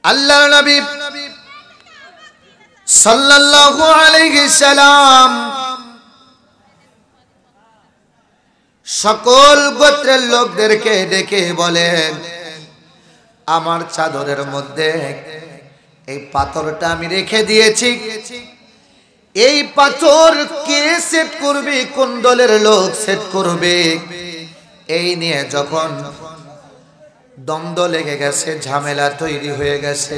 আল্লাহর নবী সাল্লাল্লাহু আলাইহি সাল্লাম সকল গোত্রের লোকদেরকে ডেকে বলেন, আমার চাদরের মধ্যে এই পাথরটা আমি রেখে দিয়েছি, এই পাথর কে সেট করবে, কোন দলের লোক সেট করবে? এই নিয়ে যখন দ্বন্দ্ব লেগে গেছে, ঝামেলা তৈরি হয়ে গেছে,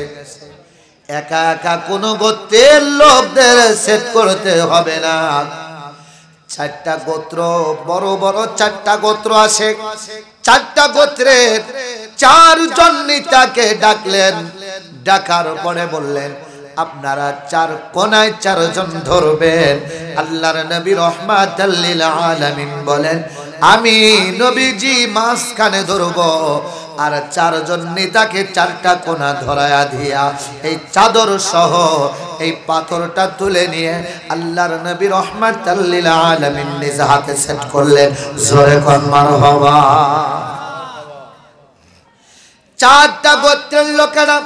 একা একা কোন গোত্রের লোকদের সেট করতে হবে না। চারটা গোত্র, বড় বড় চারটা গোত্র আছে, চারটা গোত্রের চারজন নেতাকে ডাকলেন। ডাকার পরে বললেন, আপনারা চার কোনায় চারজন ধরবেন। আল্লাহর নবী রাহমাতাল লিল আলামিন বলেন, আমি নবীজি মাঝখানে ধরব, আর চারজন নেতাকে চারটা কোনা ধরায়া দিয়া এই চাদর সহ এই পাথরটা তুলে নিয়ে আল্লাহর নবী রাহমাতাল লিল আলামিন নিজ হাতে সেট করলেন। জোরে কোন মারহাবা। চারটা গোত্রের লোকেরা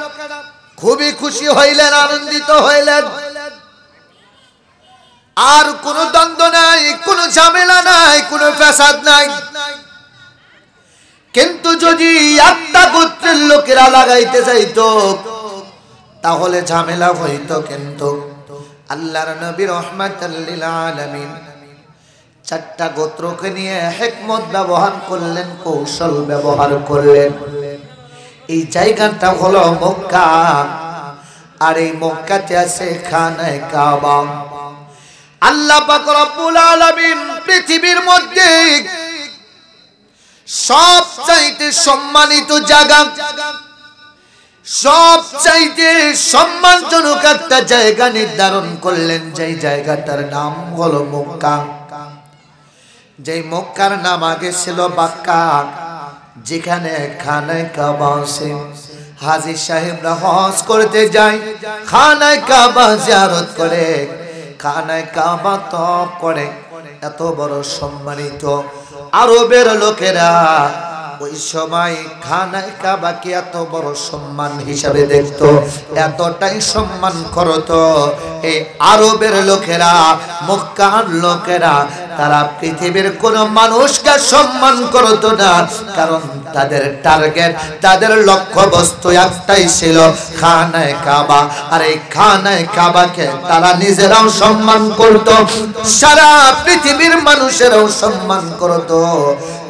খুবই খুশি হইলেন, আনন্দিত হইলেন। আর কোনো দ্বন্দ্ব নাই, কোনো ঝামেলা নাই, কোনো ফ্যাসাদ নাই। কিন্তু যদি একটা গোত্রের লোকেরা লাগাইতে চাইতো তাহলে ঝামেলা হইতো। কিন্তু আল্লাহর নবী রাহমাতাল লিল আলামিন চারটা গোত্রকে নিয়ে হিকমত ব্যবহার করলেন, কৌশল ব্যবহার করলেন। এই জায়গাটা হলো মক্কা, আর এই মক্কাতে আছে খানায়ে কাবা। আল্লাহ পাক রব্বুল আলামিন পৃথিবীর মধ্যে সবচাইতে সম্মানিত জায়গা, সবচাইতে সম্মানজনক একটা জায়গা নির্ধারণ করলেন, যেই জায়গাটার নাম হলো মক্কা। যেই মক্কার নাম আগে ছিল বাক্কা, যেখানে খানায়ে কাবা আছে। হাজী সাহেবরা হজ করতে যায়, খানায়ে কাবা জিয়ারত করে, খানায়ে কাবা তওয়াফ করে। এত বড় সম্মানিত আরবের লোকেরা ওই সময় খানায়ে কাবাকে এত বড় সম্মান হিসাবে দেখতো, এতটাই সম্মান করতো। এই আরবের লোকেরা, মক্কার লোকেরা, তারা পৃথিবীর কোন মানুষকে সম্মান করতো না, কারণ তাদের টার্গেট, তাদের লক্ষ্য বস্তু একটাই ছিল, খানায়ে কাবা। আর এই খানায়ে কাবাকে তারা নিজেরাও সম্মান করতো, সারা পৃথিবীর মানুষেরাও সম্মান করতো।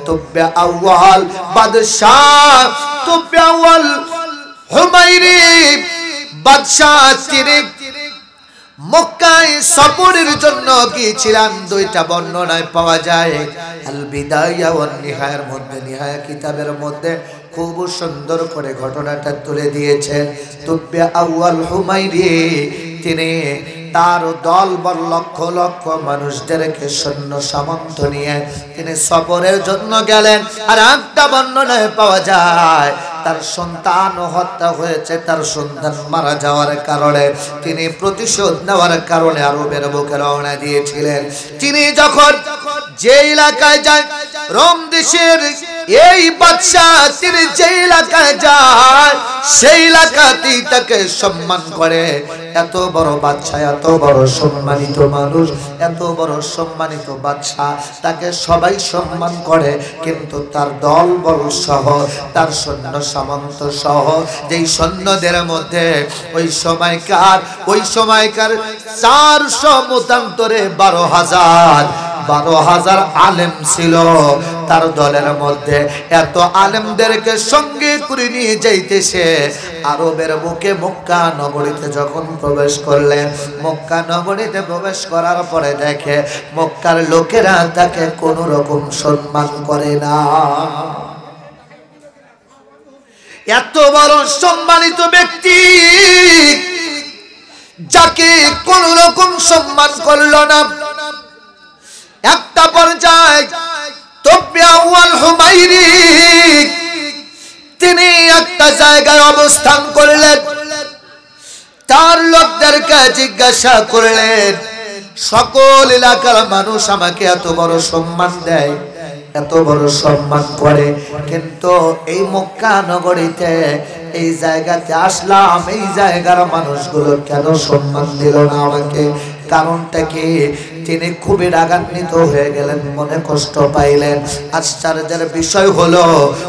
তুব্বে আউয়াল বাদশাহ, তুব্বে আউয়াল হুমায়রি বাদশাহ তিনি মক্কায় সফরের জন্য গিয়েছিলেন। দুইটা বর্ণনায় পাওয়া যায়। আল বিদায়া ওয়ান নিহায়ার মধ্যে, নিহায়া কিতাবের মধ্যে খুব সুন্দর করে ঘটনাটা তুলে দিয়েছেন। তুব্বে আউয়াল হুমায়রি তিনি তার দলবল লক্ষ লক্ষ মানুষদেরকে সৈন্য সামন্ত নিয়ে তিনি সফরের জন্য গেলেন। আর একটা বর্ণনায় পাওয়া যায় তার সন্তান হত্যা হয়েছে, তার সন্তান মারা যাওয়ার কারণে তিনি প্রতিশোধ নেওয়ার কারণে আরবের বুকে রওনা দিয়েছিলেন। তিনি যখন যে এলাকায় যায়, রোম দেশের এই বাদশাহ তিনি যে এলাকায় যায় সেই এলাকাতেই তাকে সম্মান করে। এত বড় বাদশাহ, এত বড় সম্মানিত মানুষ, এত বড় সম্মানিত বাদশাহ, তাকে সবাই সম্মান করে। কিন্তু তার দল বল সহ, তার সৈন্য সামন্ত সহ, যেই সৈন্যদের মধ্যে ওই সময়কার 400 মতান্তরে 12,000 আলেম ছিল তার দলের মধ্যে। এত আলেমদেরকে সঙ্গে করে নিয়ে যাইতেছে আরবের বুকে মক্কা নগরীতে যখন প্রবেশ করলেন, মক্কা নগরীতে প্রবেশ করার পরে দেখে মক্কার লোকেরা তাকে কোনো রকম সম্মান করে না। এত বড় সম্মানিত ব্যক্তি যাকে কোন রকম সম্মান করলো না। একটা পর্যায়ে তুব্বে আউয়াল হুমায়রি তিনি একটা জায়গায় অবস্থান করলেন। তার লোকদেরকে জিজ্ঞাসা করলেন, সকল এলাকার মানুষ আমাকে এত বড় সম্মান দেয়, এত বড় সম্মান করে। কিন্তু এই মক্কা নগরীতে এই জায়গাতে আসলাম, এই জায়গার মানুষগুলো কেন সম্মান দিল না আমাকে? কারণটা কি? তিনি খুবই রাগান্বিত হয়ে গেলেন, মনে কষ্ট পাইলেন। আশ্চর্যের বিষয় হলো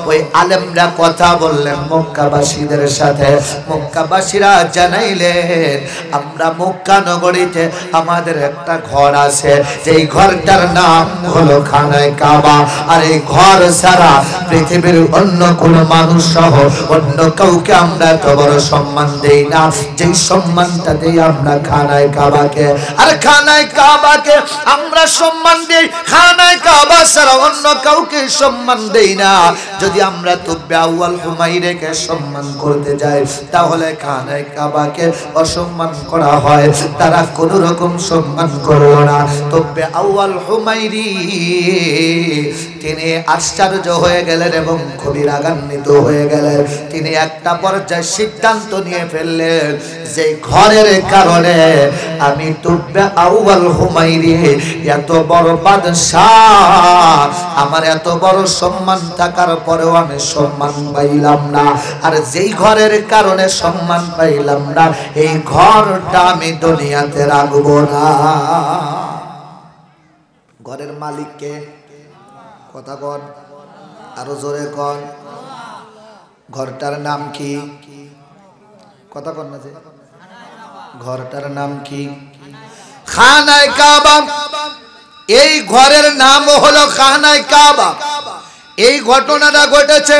ওই আলেমরা কথা বললেন মক্কাবাসীদের সাথে। মক্কাবাসীরা জানাইলেন, আমরা মক্কা নগরীতে আমাদের একটা ঘর আছে, যেই ঘরটার নাম হলো খানায় কাবা। আর এই ঘর ছাড়া পৃথিবীর অন্য কোন মানুষ সহ অন্য কাউকে আমরা এত বড় সম্মান দেই না, যেই সম্মানটা দেই আমরা খানায় কাবাকে। আর খানায় কাবাকে আমরা সম্মান দেই, খানায় কাবা ছাড়া অন্য কাউকে সম্মান দেই না। যদি আমরা তুব্বে আউয়াল হুমাইরকে সম্মান করতে যাই, তাহলে খানায় কাবাকে অসম্মান করা হয়, তারা কোন রকম সম্মান করল না। তুব্বে আউয়াল হুমাইরি তিনি আশ্চর্য হয়ে গেলেন এবং খুবই রাগান্বিত হয়ে গেলেন। তিনি একটা পর্যায়ে সিদ্ধান্ত নিয়ে ফেললেন, যে ঘরের কারণে আমি তুব্বে আউয়াল হুমাইরি এত বড় বাদশাহ, আমার এত বড় সম্মান থাকার পরেও আমি সম্মান পাইলাম না। আর যেই ঘরের কারণে সম্মান পাইলাম না, এই ঘরটা আমি দুনিয়াতে রাখবো না। ঘরের মালিককে কথা কন, আরো জোরে কন। ঘরটার নাম কি? কথা কন না যে। ঘরটার নাম কি? খানায় কাবা। এই ঘরের নাম হলো খানায় কাবা। এই ঘটনাটা ঘটেছে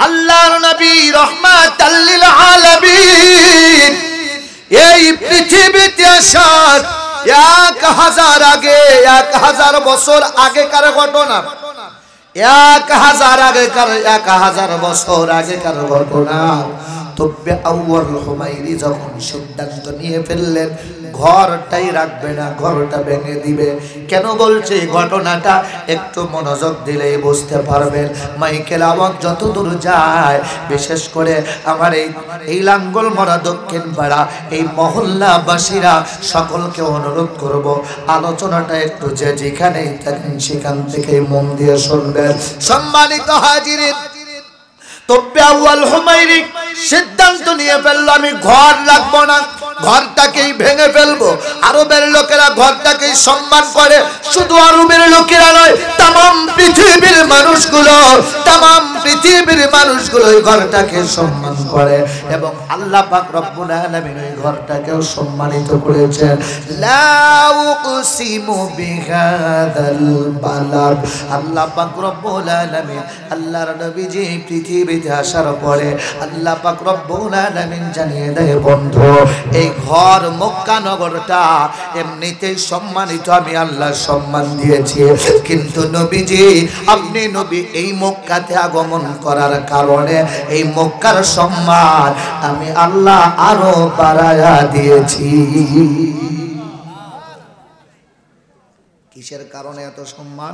আল্লাহর নবী রাহমাতাল লিল আলামিন এই পৃথিবীতে আসার 1000 আগে, 1000 বছর আগেকার ঘটনা। 1000 বছর আগেকার ঘটনা। তুব্বে আউয়াল হুমাইরি যখন সিদ্ধান্ত নিয়ে ফেললেন ঘরটাই রাখবে না, ঘরটা ভেঙে দিবে। কেন বলছে ঘটনাটা? একটু মনোযোগ দিলেই বুঝতে পারবেন। মাইকেল আওয়াজ যতদূর যায়, বিশেষ করে আমার এই লাঙ্গল মরা দক্ষিণ পাড়া এই মহল্লাবাসীরা সকলকে অনুরোধ করব, আলোচনাটা একটু যে যেখানেই থাকেন সেখান থেকে মন দিয়ে শুনবেন। সম্মানিত হাজিরিন, তুব্বে আউয়াল হুমাইরি সিদ্ধান্ত নিয়ে ফেলল, আমি ঘর রাখবো না, ঘরটাকেই ভেঙে ফেলবো। আরবের লোকেরা ঘরটাকেই সম্মান করে। শুধু আরবের লোকেরা নয়, তাম পৃথিবীর মানুষগুলো, তাম পৃথিবীর মানুষগুলো এই ঘরটাকে সম্মান করে। এবং আল্লাহ পাক রব্বুল আলামিন এই ঘরটাকেও সম্মানিত করেছেন। লা উকসিমু বিহাদাল বালাদ। আল্লাহ পাক রব্বুল আলামিন আল্লাহর নবীজি পৃথিবীতে আসার পরে আল্লাহ পাক রব্বুল আলামিন জানিয়ে দেয়, বন্ধু এই ঘর মক্কা নগরটা এমনিতেই সম্মানিত, আমি আল্লাহ সম্মান দিয়েছি। কিন্তু নবীজি, আপনি নবী এই মক্কাতে আগমন করার কারণে এই মক্কার সম্মান আমি আল্লাহ আরো বাড়ায়া দিয়েছি। কিসের কারণে এত সম্মান?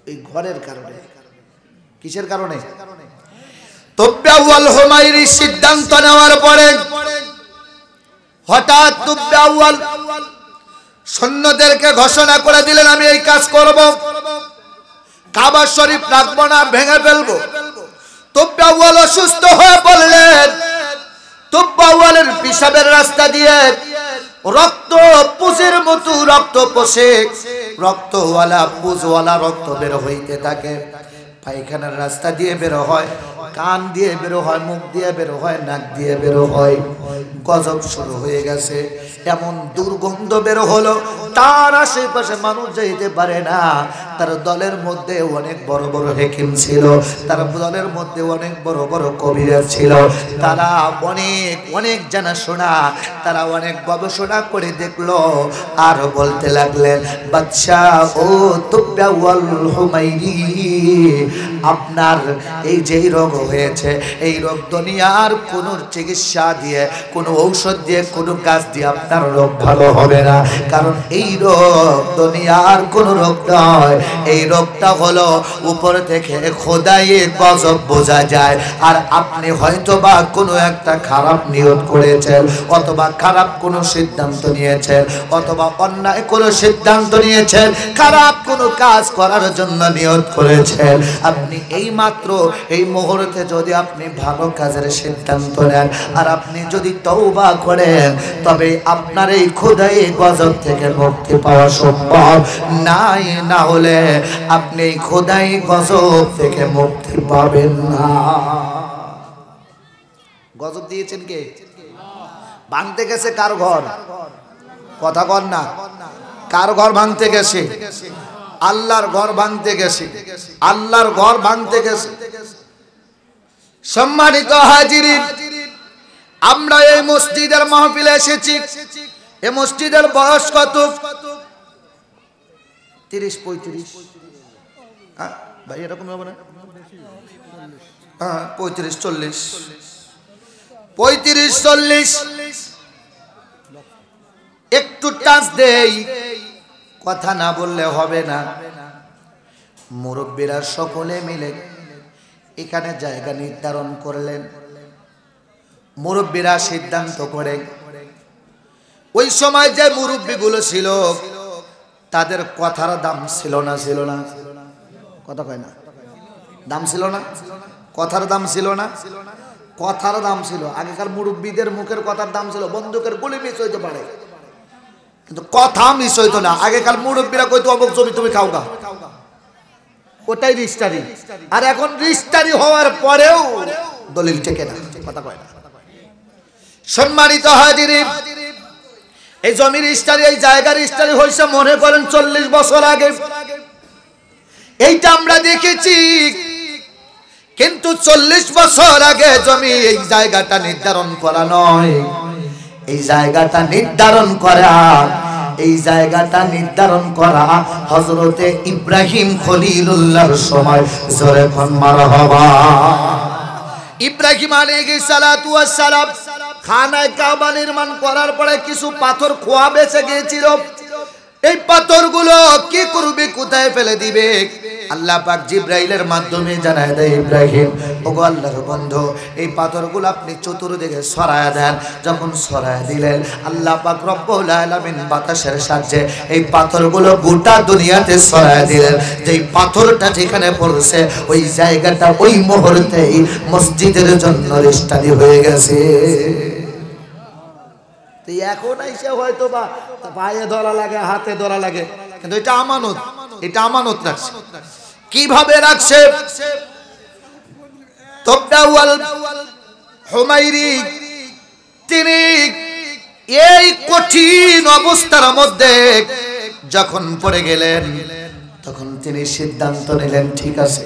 এই ঘরের কারণে। কিসের কারণে? তুব্বে আউয়াল হুমাইরি সিদ্ধান্ত নেওয়ার পরে হঠাৎ তুব্বে আউয়াল সৈন্যদেরকে ঘোষণা করে দিলেন, আমি এই কাজ করব, কাবা শরীফ রাখবো না, ভেঙে ফেলবো। তুব্বে আউয়াল অসুস্থ হয়ে পড়লেন। তুব্বে আউয়ালের পিশাবের রাস্তা দিয়ে রক্ত পুজের মতো রক্ত পড়ে, রক্তওয়ালা পুজওয়ালা রক্ত বের হইতে থাকে। পায়খানার রাস্তা দিয়ে বের হয়, কান দিয়ে বের হয়, মুখ দিয়ে বের হয়, নাক দিয়ে বের হয়। গজব শুরু হয়ে গেছে। এমন দুর্গন্ধ বের হলো, তার আশেপাশে মানুষ যাইতে পারে না। তার দলের মধ্যে অনেক বড় বড় হাকিম ছিল, তার দলের মধ্যে অনেক বড় বড় কবিরা ছিল। তারা অনেক জানাশোনা, তারা অনেক গবেষণা করে দেখলো আর বলতে লাগলেন, বাদশাহ ও তুব্বে আউয়াল হুমাইরি, আপনার এই যেই রোগ হয়েছে, এই রোগ দুনিয়ার কোনো চিকিৎসা দিয়ে, কোনো ঔষধ দিয়ে, কোনো কাজ দিয়ে আপনার রোগ ভালো হবে না। কারণ এই রোগ দুনিয়ার কোনো রোগ নয়, এই রোগটা হলো উপর থেকে খোদাই গজব বোঝা যায়। আর আপনি হয়তোবা কোনো একটা খারাপ নিয়ত করেছেন, অথবা খারাপ কোনো সিদ্ধান্ত নিয়েছেন, অথবা অন্যায় কোনো সিদ্ধান্ত নিয়েছেন, খারাপ কোনো কাজ করার জন্য নিয়ত করেছেন। আপনি এই মাত্র এই মুহূর্তে যদি আপনি ভালো কাজের সিদ্ধান্ত নেন আর আপনি যদি তওবা করেন, তবে আপনার এই খোদাই গজব থেকে মুক্তি পাওয়া সম্ভব। নাই না হলে আপনি এই খোদাই গজব থেকে মুক্তি পাবেন না। গজব দিয়েছেন কে? ভাঙতে গেছে কার ঘর? কথা কর না। কার ঘর ভাঙতে গেছে? আল্লাহর ঘর ভাঙতে গেছে। আল্লাহর ঘর ভাঙতে গেছে। সম্মানিত হাজিরিন, আমরা এই মসজিদের মাহফিলে এসেছি। এই মসজিদের বয়স কত? 30-35। ভাই এরকম হবে না? 35-40। 35-40। একটু টাচ দেই, কথা না বললে হবে না। মুরব্বীরা সকলে মিলে এখানে জায়গা নির্ধারণ করলেন। মুরব্বীরা সিদ্ধান্ত করে, ওই সময় যে মুরব্বীগুলো ছিল তাদের কথার দাম ছিল না? ছিল না? কথা কয় না? দাম ছিল না? কথার দাম ছিল না? কথার দাম ছিল। আগেকার মুরব্বীদের মুখের কথার দাম ছিল। বন্দুকের গুলি মিস হইতে পারে, কিন্তু কথা মিস হইতো না। আগেকার মুরব্বীরা কইতো অমুক জমি তুমি খাও গা, ওটাই রিস্টারি। আর এখন রিস্টারি হওয়ার পরেও দলিল টেকে না, কথা কয় না। সম্মানিত হাজিরিন, এই জমির রিস্টারি, এই জায়গার রিস্টারি হইছে মনে করেন 40 বছর আগে। এইটা আমরা দেখেছি। কিন্তু 40 বছর আগে জমি এই জায়গাটা নির্ধারণ করা নয়, এই জায়গাটা নির্ধারণ করা, এই জায়গাটা নির্ধারণ করা হযরতে ইব্রাহিম খলিলুল্লাহর সময়। জোরে কোন মারহাবা। ইব্রাহিম আলাইহিস সালাতু ওয়াস সালাম খানায়ে কাবা নির্মাণ করার পরে কিছু পাথর খোয়া বেঁচে গিয়েছিল। এই পাথরগুলো কি করবে, কোথায় ফেলে দিবে? আল্লাহ পাক জিবরাইলের মাধ্যমে জানায় দেয়, ইব্রাহিম ওগো আল্লাহর বন্ধু, এই পাথরগুলো আপনি চতুর্দিকে ছড়ায় দেন। যখন ছড়ায় দিলেন, আল্লাহ পাক রব্বুল আলামিন বাতাসের সাহায্যে এই পাথরগুলো গোটা দুনিয়াতে ছড়ায় দিলেন। যেই পাথরটা যেখানে পড়ছে ওই জায়গাটা ওই মুহূর্তেই মসজিদের জন্য রেজিস্ট্রি হয়ে গেছে। এখন এসে হয়তো বা পায়ে ধরা লাগে, হাতে ধরা লাগে, কিন্তু এটা আমানত। এটা আমানত রাখছে। কিভাবে রাখছে? তবদাউল হুমাইরি তিনি এই কঠিন অবস্থার মধ্যে যখন পড়ে গেলেন, তখন তিনি সিদ্ধান্ত নিলেন, ঠিক আছে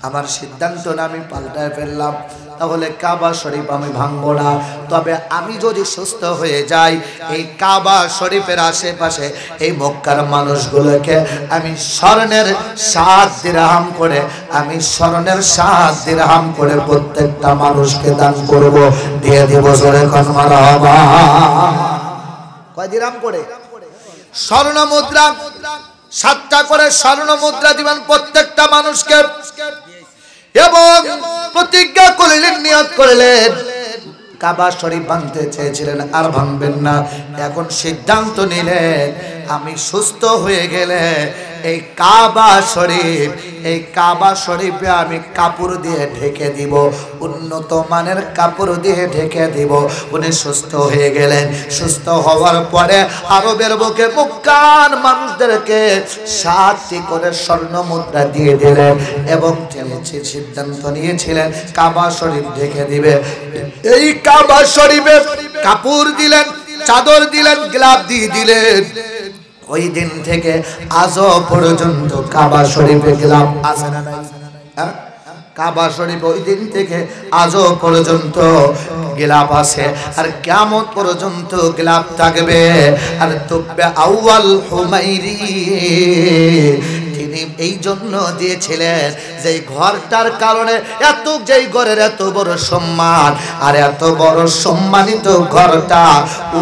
আমার সিদ্ধান্ত আমি পাল্টায় ফেললাম। তাহলে কাবা শরীফ আমি ভাঙবো না, তবে আমি যদি সুস্থ হয়ে যাই এই কাবা শরীফের আশেপাশে এই মক্কার মানুষগুলোকে আমি স্বর্ণের 7 দিরহাম করে, আমি স্বর্ণের 7 দিরহাম করে প্রত্যেকটা মানুষকে দান করব, দিয়ে দিব। জোরে কোন মারহাবা। কয় দিরহাম করে? স্বর্ণ মুদ্রা 7টা করে স্বর্ণ মুদ্রা দিবেন প্রত্যেকটা মানুষকে। এবং প্রতিজ্ঞা করলেন, নিয়ত করলেন, কাবা শরীফ ভাঙতে চেয়েছিলেন আর ভাঙবেন না। এখন সিদ্ধান্ত নিলেন আমি সুস্থ হয়ে গেলে এই কাবা শরীফ, এই কাবা শরীফে আমি কাপড় দিয়ে ঢেকে দিব, উন্নত মানের কাপড় দিয়ে ঢেকে দিব। উনি সুস্থ হয়ে গেলেন। সুস্থ হওয়ার পরে আরবের বুকে মক্কার মানুষদেরকে 7টি করে স্বর্ণ মুদ্রা দিয়ে দিলেন এবং সিদ্ধান্ত নিয়েছিলেন কাবা শরীফ ঢেকে দিবে। এই কাবা শরীফে কাপড় দিলেন, চাদর দিলেন, গ্লাভ দিয়ে দিলেন। ওই দিন থেকে আজও পর্যন্ত কাবা শরীফে গ্লাভ আছে না নাই? কাবা শরীফ ওই দিন থেকে আজও পর্যন্ত গ্লাভ আছে, আর কিয়ামত পর্যন্ত গ্লাভ থাকবে। আর তবে আউয়াল হুমাইরি তিনি এই জন্য দিয়েছিলেন যে ঘরটার কারণে যেই ঘরের এত বড় সম্মান আর এত বড় সম্মানিত ঘরটা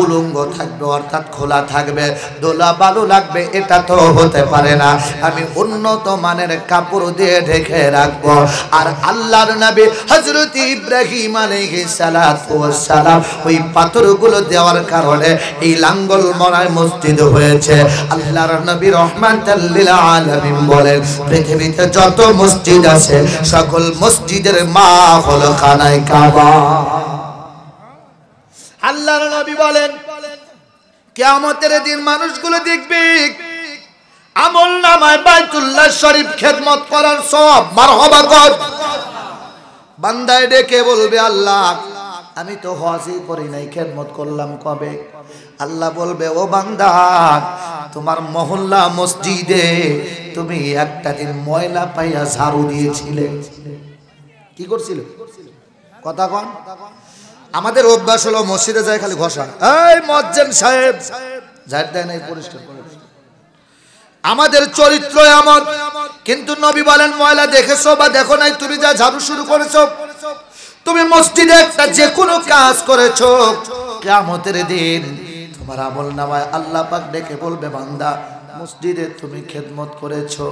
উলঙ্গ থাকবে, অর্থাৎ খোলা থাকবে, দোলা বালু লাগবে, এটা তো হতে পারে না। আমি উন্নত মানের কাপড় দিয়ে ঢেকে রাখবো। আর আল্লাহর নবী হযরত ইব্রাহিম আলাইহিস সালাতু ওয়াস সালাম ওই পাথরগুলো দেওয়ার কারণে এই লাঙ্গল মরায় মসজিদ হয়েছে। আল্লাহর নবী রহমাতাল লিল আলামিন বলেন, পৃথিবীতে যত মসজিদ আছে সকল মসজিদের মা হলো খানায়ে কাবা। আল্লাহর নবী বলেন, কিয়ামতের দিন মানুষগুলো দেখবে আমলনামায় বাইতুল্লাহ শরীফ খেদমত করার সওয়াব মারহাবা কর। বান্দায় ডেকে বলবে, আল্লাহ আমি তো হজই করি নাই, খেদমত করলাম কবে? আল্লাহ বলবে, ও বান্দা, তোমার মহল্লা মসজিদে তুমি একটা দিন ময়লা পাইয়া ঝাড়ু দিয়েছিলে। কি করছিল? কথা কন। আমাদের অভ্যাস হলো মসজিদে যায় খালি ঘষা, এই মুয়াজ্জিন সাহেব ঝাড় দেয় নাই, পরিষ্কার করে। আমাদের চরিত্র এমন। কিন্তু নবী বলেন, ময়লা দেখেছো বা দেখো নাই, তুমি যা ঝাড়ু শুরু করেছো, তুমি মসজিদে একটা যে কোনো কাজ করেছো, কিয়ামতের দিন তোমার আমলনামায় আল্লাহ পাক ডেকে বলবে, বান্দা মসজিদে তুমি খেদমত করেছো।